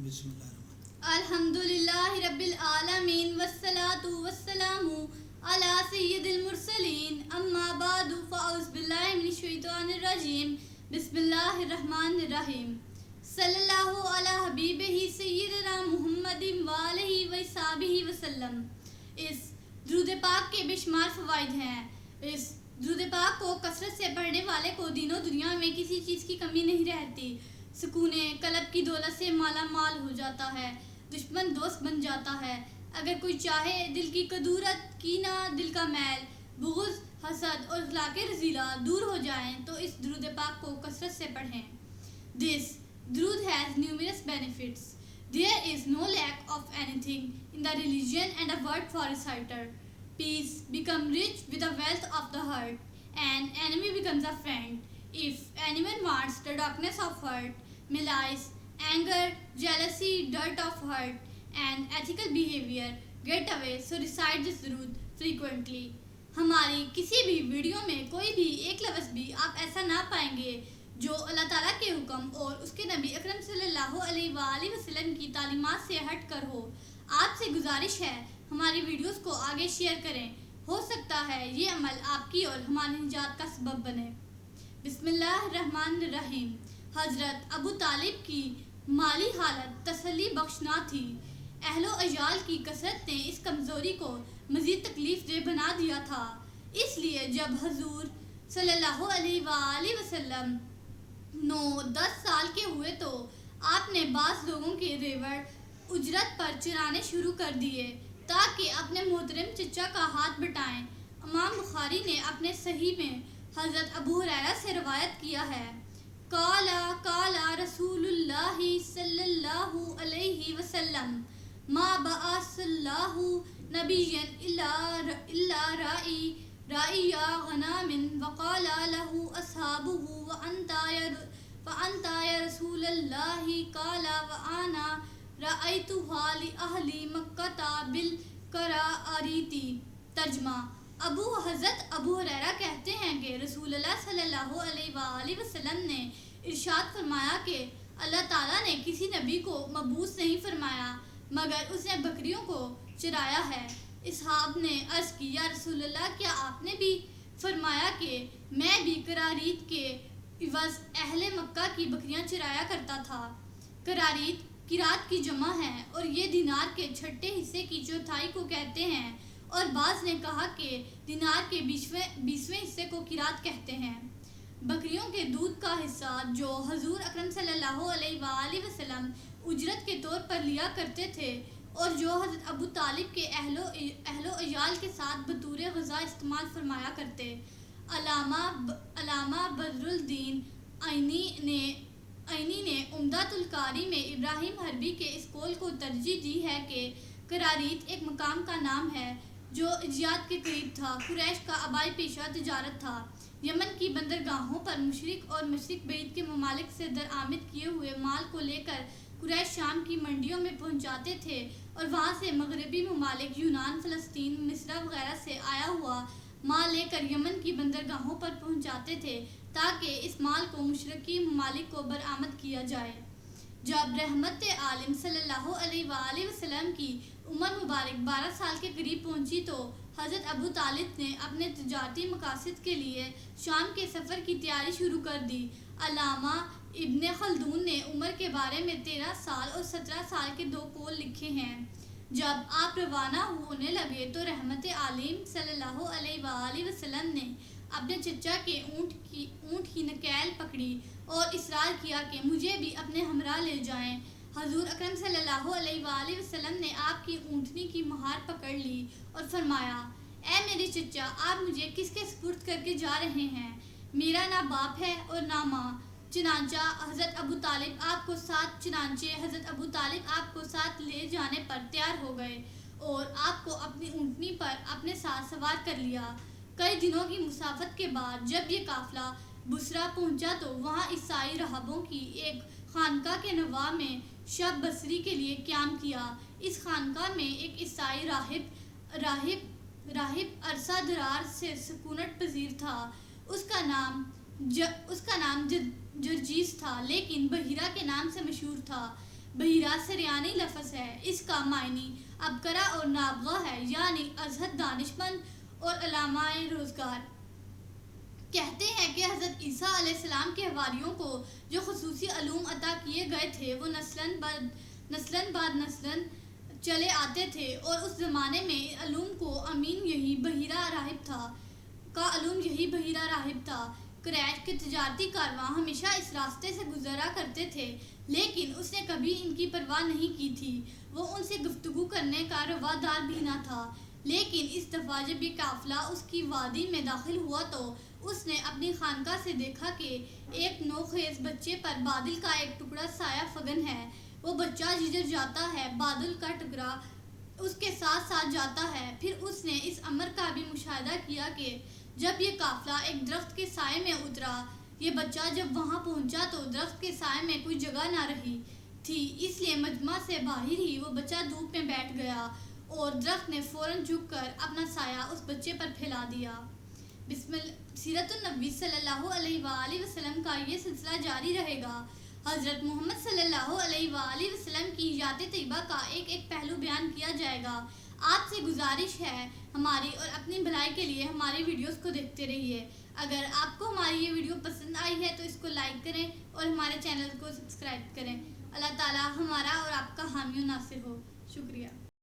بسم اللہ الرحمن الحمدللہ رب العالمین والصلاة والسلام علی سید المرسلین اما بعد فاعوذ باللہ من الشیطان الرجیم بسم اللہ الرحمن الرحیم صلی اللہ علی حبیبہ سیدنا محمد وآلہ وصحبہ وسلم۔ اس درود پاک کے بے شمار فوائد ہیں۔ اس درود پاک کو کثرت سے پڑھنے والے کو دین و دنیا میں کسی چیز کی کمی نہیں رہتی۔ سکون قلب کی دولت سے مالا مال ہو جاتا ہے، دشمن دوست بن جاتا ہے۔ اگر کوئی چاہے دل کی کدورت، کینہ، دل کا میل، بغض، حسد اور اخلاق رذیلہ دور ہو جائیں تو اس درود پاک کو کثرت سے پڑھیں۔ This درود has numerous benefits. There is no lack of anything in the religion and a word for reciter. Peace become rich with the wealth of the heart, and enemy becomes a friend. If anyone wants the darkness of heart, malice, anger, jealousy, dirt of heart, and ethical behavior get away, so recite this durood frequently. ہماری کسی بھی video میں کوئی بھی ایک لفظ بھی آپ ایسا نہ پائیں گے جو اللہ تعالیٰ کے حکم اور اس کے نبی اکرم صلی اللہ علیہ وآلہ وسلم کی تعلیمات سے ہٹ کر ہو۔ آپ سے گزارش ہے ہماری ویڈیوز کو آگے شیئر کریں، ہو سکتا ہے یہ عمل آپ کی اور ہماری نجات کا سبب بنے۔ بسم اللہ الرحمن الرحیم۔ حضرت ابو طالب کی مالی حالت تسلی بخش نہ تھی۔ اہل و عیال کی کثرت نے اس کمزوری کو مزید تکلیف دہ بنا دیا تھا۔ اس لیے جب حضور صلی اللہ علیہ وآلہ وسلم 9-10 سال کے ہوئے تو آپ نے بعض لوگوں کے ریوڑ اجرت پر چرانے شروع کر دیے تاکہ اپنے محترم چچا کا ہاتھ بٹائیں۔ امام بخاری نے اپنے صحیح میں حضرت ابو ہریرہ سے روایت کیا ہے، قال رسول اللہ صلی اللہ علیہ وسلم ما بعث اللہ نبیا الا راعی غنام وقال له اصحابه وانت یا رسول اللہ قال وانا رأیتها لأہل مکہ بالقراريط۔ ترجمہ: حضرت ابو ہریرہ کہتے ہیں کہ رسول اللہ صلی اللہ علیہ وآلہ وسلم نے ارشاد فرمایا کہ اللہ تعالیٰ نے کسی نبی کو مبعوث نہیں فرمایا مگر اس نے بکریوں کو چرایا ہے۔ اصحاب نے عرض کی، یا رسول اللہ، کیا آپ نے بھی فرمایا کہ میں بھی قراریط کے عوض اہل مکہ کی بکریاں چرایا کرتا تھا؟ قراریط قیراط کی جمع ہے اور یہ دینار کے چھٹے حصے کی چوتھائی کو کہتے ہیں، اور بعض نے کہا کہ دینار کے 20ویں حصے کو قیراط کہتے ہیں۔ بکریوں کے دودھ کا حصہ جو حضور اکرم صلی اللہ علیہ وآلہ وسلم اجرت کے طور پر لیا کرتے تھے اور جو حضرت ابو طالب کے اہل و عیال کے ساتھ بطور غذا استعمال فرمایا کرتے۔ علامہ بدر الدین عینی نے عمدۃ القاری میں ابراہیم حربی کے اس قول کو ترجیح دی ہے کہ قراریط ایک مقام کا نام ہے جو عجیات کے قریب تھا۔ قریش کا آبائی پیشہ تجارت تھا۔ یمن کی بندرگاہوں پر مشرق اور مشرق بعید کے ممالک سے درآمد کیے ہوئے مال کو لے کر قریش شام کی منڈیوں میں پہنچاتے تھے اور وہاں سے مغربی ممالک یونان، فلسطین، مصر وغیرہ سے آیا ہوا مال لے کر یمن کی بندرگاہوں پر پہنچاتے تھے تاکہ اس مال کو مشرقی ممالک کو برآمد کیا جائے۔ جب رحمت عالم صلی اللہ علیہ وآلہ وسلم کی عمر مبارک 12 سال کے قریب پہنچی تو حضرت ابو طالب نے اپنے تجارتی مقاصد کے لیے شام کے سفر کی تیاری شروع کر دی۔ علامہ ابن خلدون نے عمر کے بارے میں 13 سال اور 17 سال کے 2 قول لکھے ہیں۔ جب آپ روانہ ہونے لگے تو رحمت عالم صلی اللہ علیہ وآلہ وسلم نے اپنے چچا کے اونٹ کی نکیل پکڑی اور اصرار کیا کہ مجھے بھی اپنے ہمراہ لے جائیں۔ حضور اکرم صلی اللہ علیہ وآلہ وسلم نے آپ کی اونٹنی کی مہار پکڑ لی اور فرمایا، اے میرے چچا، آپ مجھے کس کے سپرد کر کے جا رہے ہیں؟ میرا نہ باپ ہے اور نہ ماں۔ چنانچہ حضرت ابو طالب آپ کو ساتھ لے جانے پر تیار ہو گئے اور آپ کو اپنی اونٹنی پر اپنے ساتھ سوار کر لیا۔ کئی دنوں کی مسافت کے بعد جب یہ قافلہ بصرہ پہنچا تو وہاں عیسائی راہبوں کی ایک خانقاہ کے نواح میں شب بصری کے لیے قیام کیا۔ اس خانقاہ میں ایک عیسائی راہب عرصہ دراز سے سکونت پذیر تھا۔ اس کا نام جرجیس تھا لیکن بحیرہ کے نام سے مشہور تھا۔ بحیرہ سریانی لفظ ہے، اس کا معنی ابکرا اور نابغہ ہے، یعنی ازہد دانشمند اور علامہ روزگار۔ کہتے ہیں کہ حضرت عیسیٰ علیہ السلام کے حواریوں کو جو خصوصی علوم عطا کیے گئے تھے وہ نسلاً بعد نسلاً چلے آتے تھے، اور اس زمانے میں علوم کو امین یہی بحیرہ راہب تھا۔ قریش کے تجارتی کارواں ہمیشہ اس راستے سے گزرا کرتے تھے، لیکن اس نے کبھی ان کی پرواہ نہیں کی تھی۔ وہ ان سے گفتگو کرنے کا روادار بھی نہ تھا، لیکن اس دفعہ جب یہ قافلہ اس کی وادی میں داخل ہوا تو اس نے اپنی خانقاہ سے دیکھا کہ ایک نوخیز بچے پر بادل کا ایک ٹکڑا سایہ فگن ہے۔ وہ بچہ جدھر جاتا ہے بادل کا ٹکڑا اس کے ساتھ ساتھ جاتا ہے۔ پھر اس نے اس امر کا بھی مشاہدہ کیا کہ جب یہ قافلہ ایک درخت کے سائے میں اترا، یہ بچہ جب وہاں پہنچا تو درخت کے سائے میں کوئی جگہ نہ رہی تھی، اس لیے مجمع سے باہر ہی وہ بچہ دھوپ میں بیٹھ گیا، اور درخت نے فوراً جھک کر اپنا سایہ اس بچے پر پھیلا دیا۔ سیرت النبی صلی اللہ علیہ وآلہ وسلم کا یہ سلسلہ جاری رہے گا۔ حضرت محمد صلی اللہ علیہ وآلہ وسلم کی حیات طیبہ کا ایک پہلو بیان کیا جائے گا۔ آپ سے گزارش ہے ہماری اور اپنی بھلائی کے لیے ہماری ویڈیوز کو دیکھتے رہیے۔ اگر آپ کو ہماری یہ ویڈیو پسند آئی ہے تو اس کو لائک کریں اور ہمارے چینل کو سبسکرائب کریں۔ اللہ تعالی ہمارا اور آپ کا حامی و ناصر ہو۔ شکریہ۔